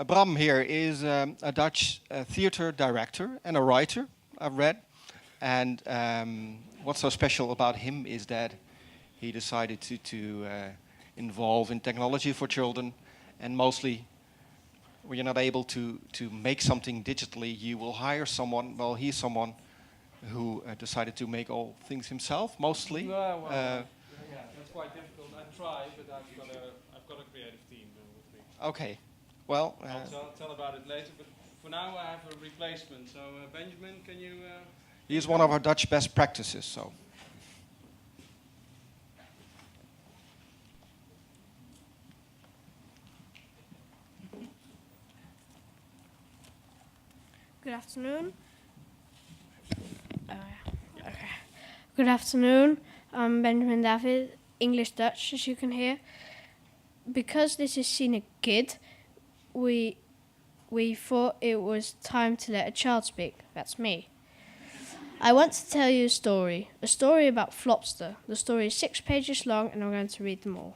Bram here is a Dutch theater director and a writer, I've read. And what's so special about him is that he decided to involve in technology for children. And mostly, when you're not able to make something digitally, you will hire someone. Well, he's someone who decided to make all things himself, mostly. Yeah, that's quite difficult. I try, but I've got a creative team with me. Okay. Well, I'll tell about it later, but for now I have a replacement. So Benjamin, can you? he's one of our Dutch best practices. So. Good afternoon. Okay. Good afternoon. I'm Benjamin David, English Dutch, as you can hear. Because this is Cinekid, we thought it was time to let a child speak. That's me. I want to tell you a story about Flopster. The story is 6 pages long, and I'm going to read them all.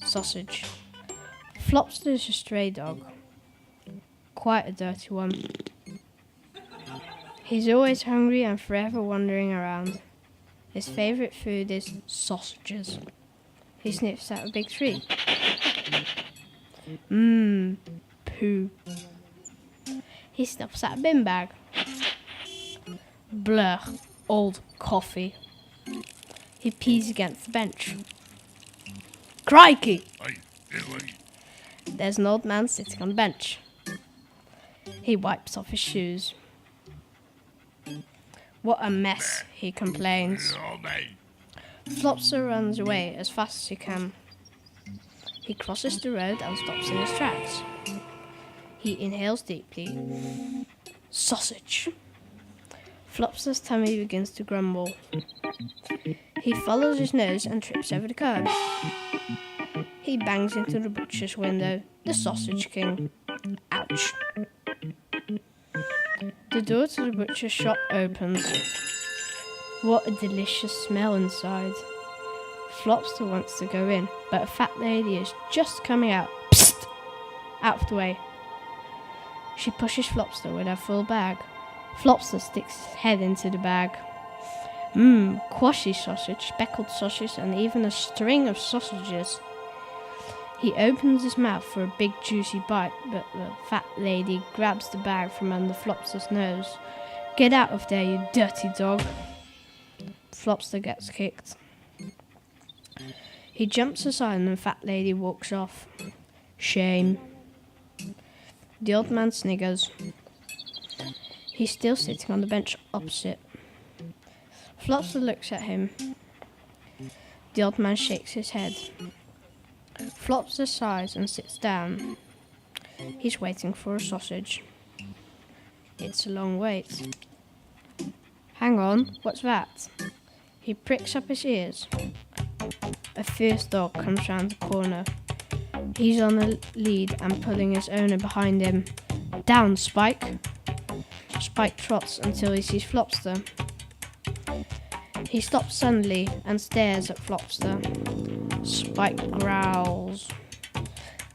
Sausage. Flopster is a stray dog. Quite a dirty one. He's always hungry and forever wandering around. His favourite food is sausages. He sniffs at a big tree. Poo. He snuffs at a bin bag. Blur, old coffee. He pees against the bench. Crikey! There's an old man sitting on the bench. He wipes off his shoes. What a mess, he complains. Flopster runs away as fast as he can. He crosses the road and stops in his tracks. He inhales deeply. Sausage. Flopster's tummy begins to grumble. He follows his nose and trips over the curb. He bangs into the butcher's window, the Sausage King. Ouch. The door to the butcher's shop opens. What a delicious smell inside. Flopster wants to go in, but a fat lady is just coming out. Psst! Out of the way. She pushes Flopster with her full bag. Flopster sticks his head into the bag. Quashy sausage, speckled sausage, and even a string of sausages. He opens his mouth for a big juicy bite, but the fat lady grabs the bag from under Flopster's nose. Get out of there, you dirty dog. Flopster gets kicked. He jumps aside and the fat lady walks off. Shame. The old man sniggers. He's still sitting on the bench opposite. Flopster looks at him. The old man shakes his head. Flopster sighs and sits down. He's waiting for a sausage. It's a long wait. Hang on, what's that? He pricks up his ears. A fierce dog comes round the corner. He's on the lead and pulling his owner behind him. Down, Spike! Spike trots until he sees Flopster. He stops suddenly and stares at Flopster. Spike growls.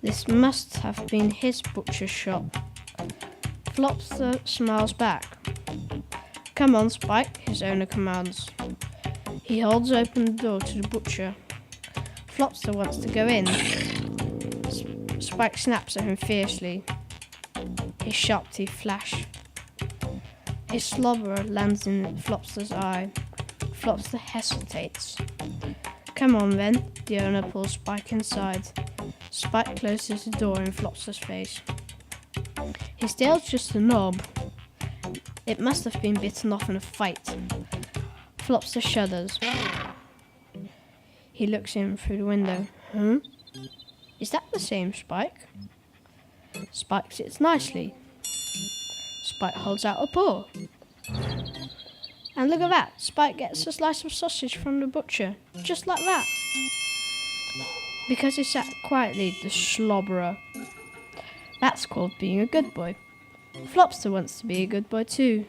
This must have been his butcher's shop. Flopster smiles back. Come on, Spike, his owner commands. He holds open the door to the butcher. Flopster wants to go in. Spike snaps at him fiercely. His sharp teeth flash. His slobber lands in Flopster's eye. Flopster hesitates. Come on then, the owner pulls Spike inside. Spike closes the door in Flopster's face. His tail's just a knob. It must have been bitten off in a fight. Flopster shudders. He looks in through the window. Is that the same Spike? Spike sits nicely. Spike holds out a paw. And look at that, Spike gets a slice of sausage from the butcher, just like that. Because he sat quietly, the slobberer. That's called being a good boy. Flopster wants to be a good boy too.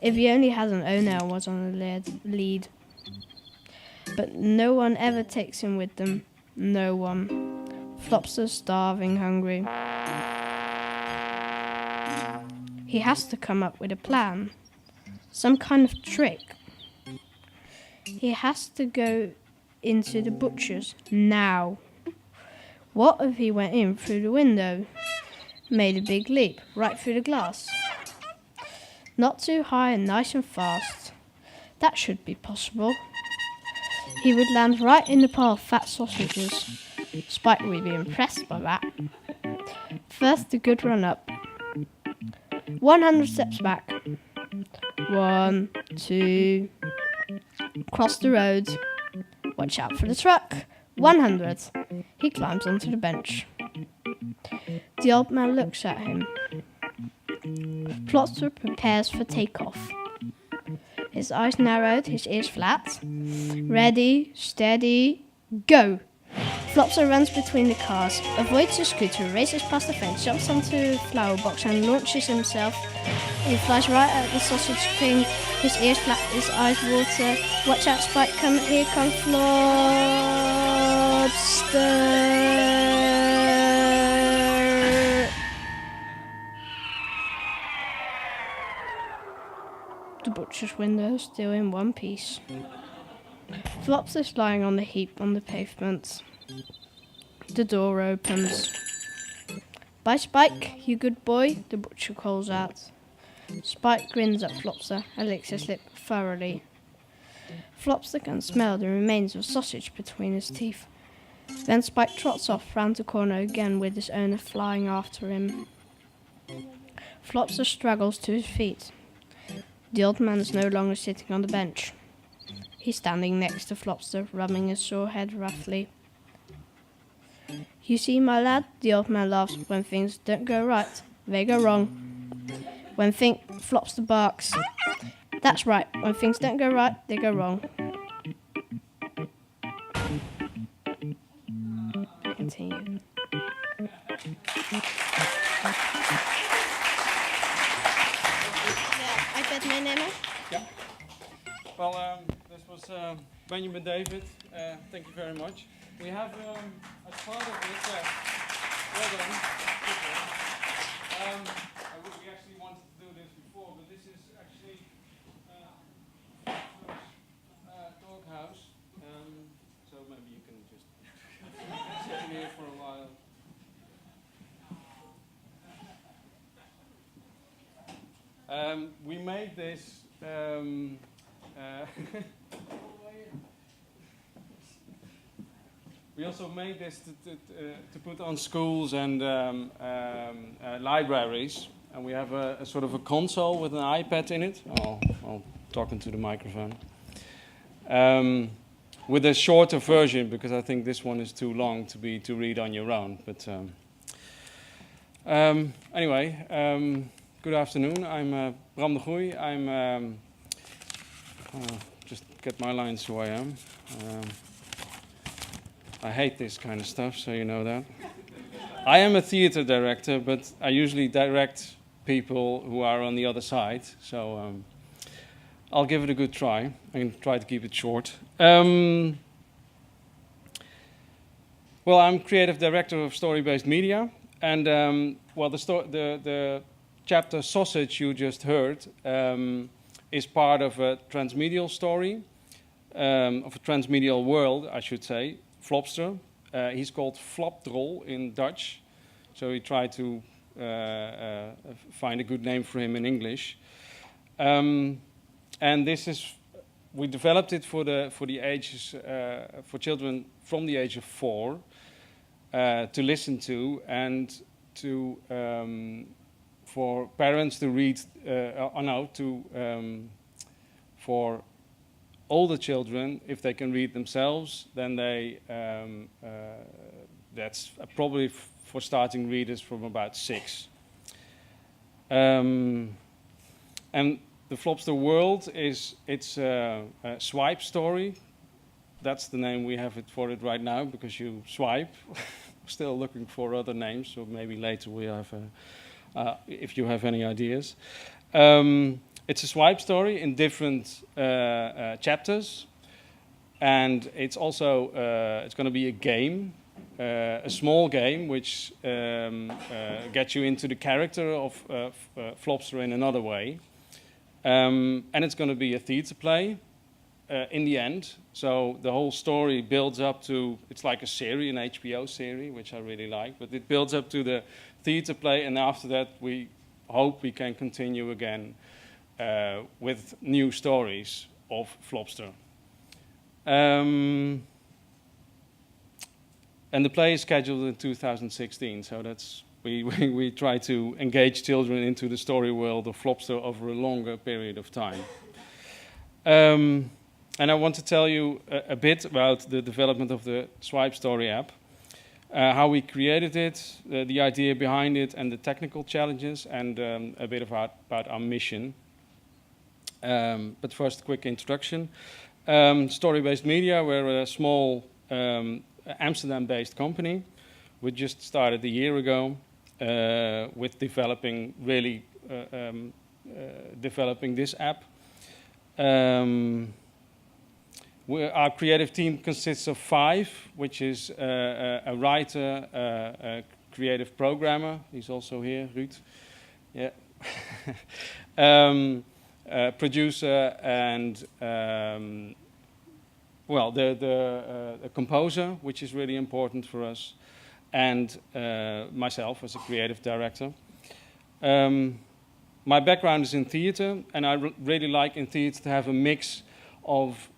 If he only had an owner and was on the lead. But no one ever takes him with them. No one. Flopster's starving hungry. He has to come up with a plan. Some kind of trick. He has to go into the butcher's now. What if he went in through the window? Made a big leap, right through the glass. Not too high and nice and fast. That should be possible. He would land right in the pile of fat sausages. Spike would be impressed by that. First, the good run up. 100 steps back. 1, 2. Cross the road. Watch out for the truck. 100. He climbs onto the bench. The old man looks at him. Flopster prepares for takeoff. His eyes narrowed, his ears flat. Ready, steady, go! Flopster runs between the cars, avoids the scooter, races past the fence, jumps onto a flower box and launches himself. He flies right at the sausage king, his ears flat, his eyes water. Watch out, Spike, here comes Flopster! The butcher's window still in one piece. Flopster's lying on the heap on the pavement. The door opens. Bye, Spike, you good boy, the butcher calls out. Spike grins at Flopster and licks his lip thoroughly. Flopster can smell the remains of sausage between his teeth. Then Spike trots off round the corner again with his owner flying after him. Flopster struggles to his feet. The old man is no longer sitting on the bench. He's standing next to Flopster, rubbing his sore head roughly. You see, my lad, the old man laughs. When things don't go right, they go wrong. Flopster barks. That's right, when things don't go right, they go wrong. Continue. iPad meenemen? Yeah. Well, this was Benjamin David. Thank you very much. We have, as part of this, well done. We actually wanted to do this before, but this is actually doghouse. So maybe you can just sit in here for a while. We made this. We also made this to put on schools and libraries, and we have a sort of a console with an iPad in it. I'll talk into the microphone. With a shorter version, because I think this one is too long to read on your own. But anyway, good afternoon. I'm Bram de Goeij. I'm just get my lines who I am. I hate this kind of stuff, so you know that. I am a theater director, but I usually direct people who are on the other side. So I'll give it a good try. I can try to keep it short. Well, I'm creative director of story-based media, and well, the chapter Sausage you just heard is part of a transmedial story, of a transmedial world, I should say. Flopster. He's called Flapdrol in Dutch, so we tried to find a good name for him in English. And this is, we developed it for the ages for children from the age of 4 to listen to, and to for parents to read. For older children, if they can read themselves, then they that's probably for starting readers from about 6. And the Flopster world it's a swipe story. That's the name we have for it right now, because you swipe. Still looking for other names, so maybe later we have if you have any ideas. It's a swipe story in different chapters. and it's also it's going to be a game, a small game, which gets you into the character of Flopster in another way. And it's going to be a theatre play in the end. So the whole story builds up to, it's like a series, an HBO series, which I really like, but it builds up to the theatre play, and after that we hope we can continue again with new stories of Flopster. And the play is scheduled in 2016, so that's we try to engage children into the story world of Flopster over a longer period of time. And I want to tell you a bit about the development of the Swipe Story app, how we created it, the idea behind it, and the technical challenges, and a bit about our mission. But first, a quick introduction. Story-based media, we're a small Amsterdam-based company. We just started a year ago with developing this app. Our creative team consists of 5, which is a writer, a creative programmer. He's also here, Ruud. Yeah. Producer and well, the composer, which is really important for us, and myself as a creative director. My background is in theatre, and I really like in theatre to have a mix of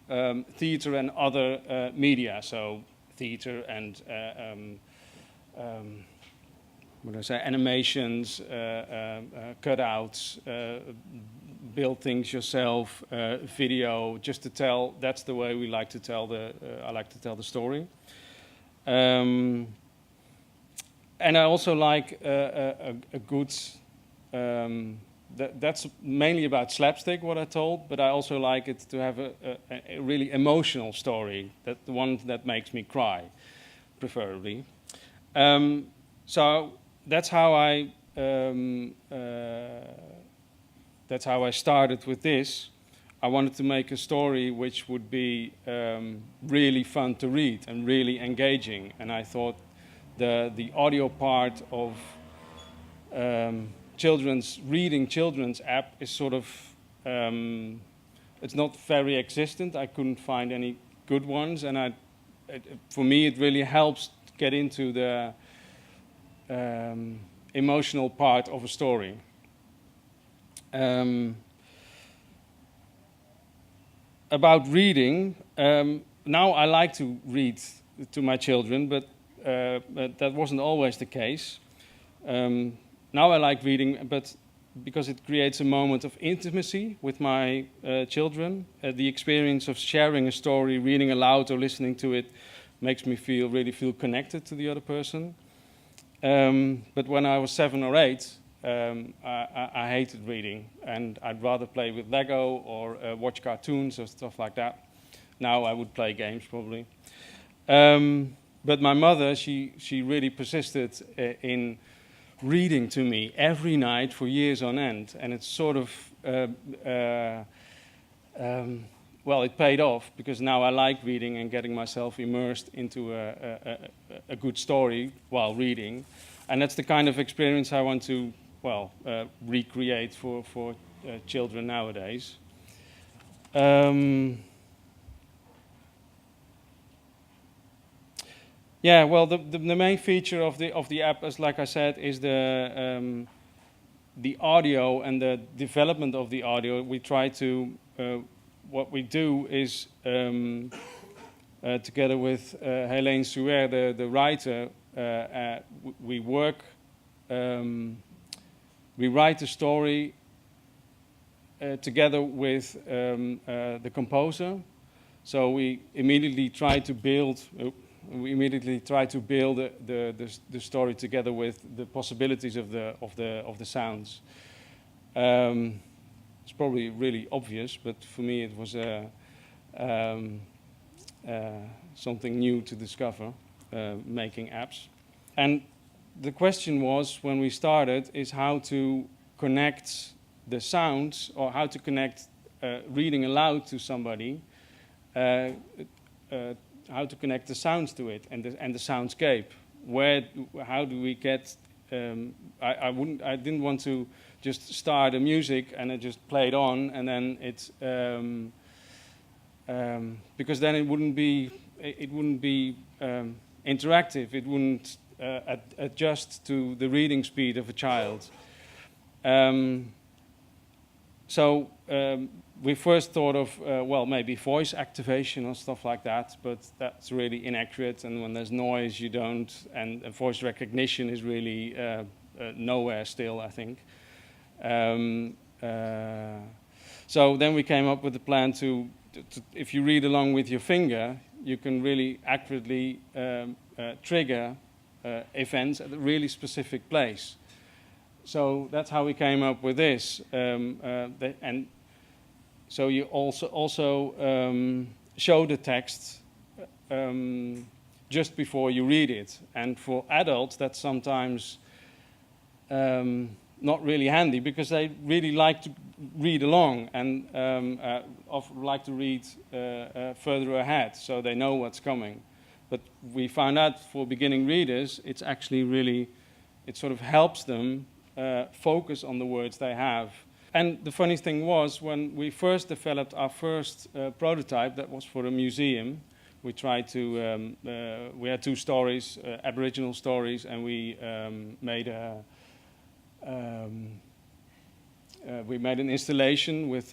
theatre and other media. So theatre and what do I say? Animations, cutouts, build things yourself, video, just to tell. That's the way we like to tell the. I like to tell the story. And I also like a good. That's mainly about slapstick, what I told, but I also like it to have a really emotional story, the one that makes me cry, preferably. So that's how I started with this. I wanted to make a story which would be really fun to read and really engaging, and I thought the audio part of children's app is sort of it's not very existent. I couldn't find any good ones, and for me it really helps to get into the emotional part of a story. About reading, now I like to read to my children, but that wasn't always the case. Now I like reading, but because it creates a moment of intimacy with my children. The experience of sharing a story, reading aloud or listening to it, makes me really feel connected to the other person. But when I was 7 or 8, I hated reading, and I'd rather play with Lego or watch cartoons or stuff like that. Now I would play games probably. But my mother, she really persisted in reading to me every night for years on end, and it's sort of well, it paid off, because now I like reading and getting myself immersed into a good story while reading, and that's the kind of experience I want to recreate for children nowadays. Yeah, well, the main feature of the app, is, like I said, is the audio and the development of the audio. We try to what we do is together with Helene Suer, the writer, we work. We write the story together with the composer. So we immediately try to build. We immediately try to build the story together with the possibilities of the sounds. It's probably really obvious, but for me it was something new to discover, making apps. And the question was, when we started, is how to connect the sounds, or how to connect reading aloud to somebody how to connect the sounds to it and the soundscape. How do we get? I didn't want to just start a music and it just played on, and then it's because then it wouldn't be interactive. It wouldn't adjust to the reading speed of a child. So we first thought of, maybe voice activation or stuff like that, but that's really inaccurate, and when there's noise, you don't, and voice recognition is really nowhere still, I think. So then we came up with a plan to if you read along with your finger, you can really accurately trigger events at a really specific place. So that's how we came up with this. And so you also show the text just before you read it. And for adults, that's sometimes not really handy because they really like to read along and like to read further ahead so they know what's coming. But we found out for beginning readers, it's actually really, it sort of helps them focus on the words they have. And the funny thing was, when we first developed our first prototype, that was for a museum, we tried to, we had 2 stories, Aboriginal stories, and we made an installation with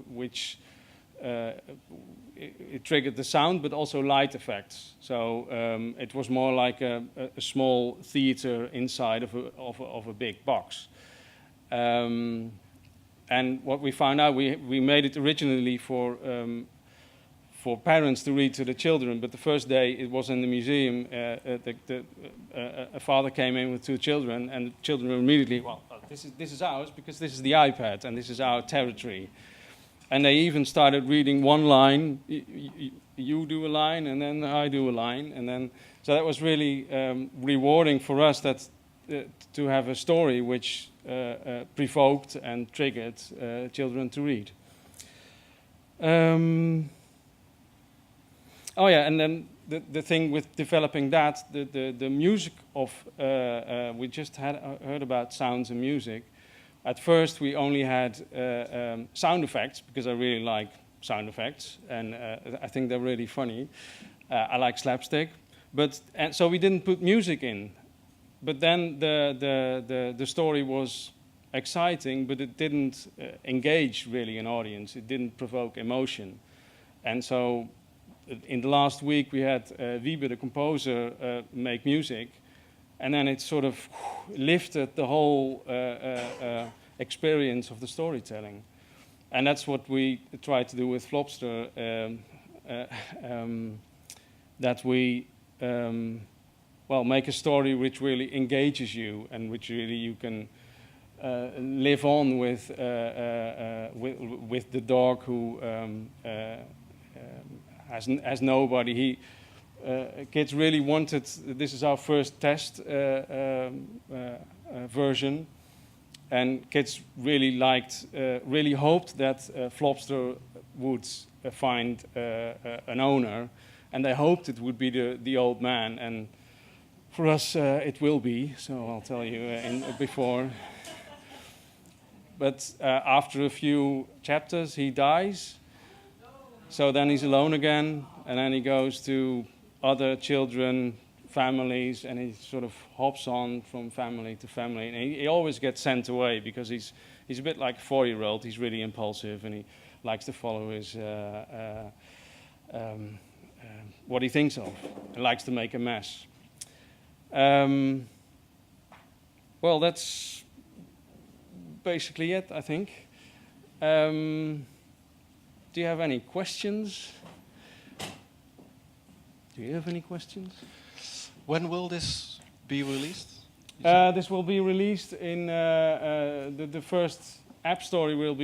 which it triggered the sound, but also light effects. So it was more like a small theater inside of a big box. And what we found out, we made it originally for parents to read to the children, but the first day it was in the museum, a father came in with 2 children, and the children were immediately, well, this is ours because this is the iPad and this is our territory. And they even started reading one line, you do a line, and then I do a line, and then so that was really rewarding for us to have a story which provoked and triggered children to read. Oh yeah, and then the thing with developing that, the music of, we just heard about sounds and music. At first we only had sound effects, because I really like sound effects, and I think they're really funny. I like slapstick, and so we didn't put music in. But then the story was exciting, but it didn't engage really an audience. It didn't provoke emotion. And so in the last week we had Wiebe, the composer, make music, and then it sort of lifted the whole experience of the storytelling. And that's what we try to do with Flopster, that we make a story which really engages you and which really you can live on with the dog who has nobody. Kids really wanted, this is our first test version, and kids really liked, really hoped that Flopster would find an owner, and they hoped it would be the old man, and for us it will be, so I'll tell you before. But after a few chapters he dies, so then he's alone again, and then he goes to other children, families, and he sort of hops on from family to family, and he always gets sent away because he's a bit like a 4-year-old. He's really impulsive, and he likes to follow his what he thinks of. He likes to make a mess. Well, that's basically it, I think. Do you have any questions? Do you have any questions? When will this be released? This will be released in the first app story will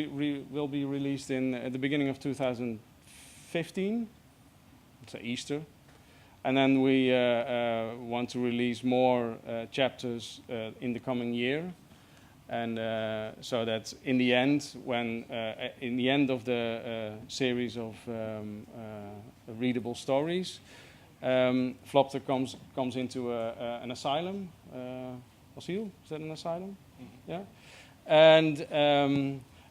be released in at the beginning of 2015. It's Easter, and then we want to release more chapters in the coming year. And so that in the end, when in the end of the series of readable stories, Flopter comes into an asylum. Asiel? Is that an asylum? Mm-hmm. Yeah.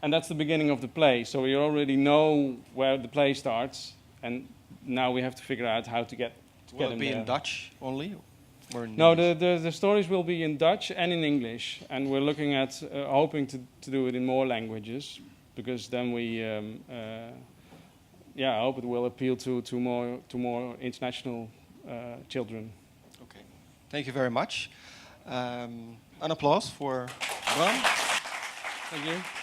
And that's the beginning of the play. So we already know where the play starts, and now we have to figure out how to get Will it him be there. in Dutch only? Or in No, English? the stories will be in Dutch and in English, and we're looking at hoping to do it in more languages, because then we, I hope it will appeal to more international children. Okay, thank you very much. An applause for Bram. Thank you.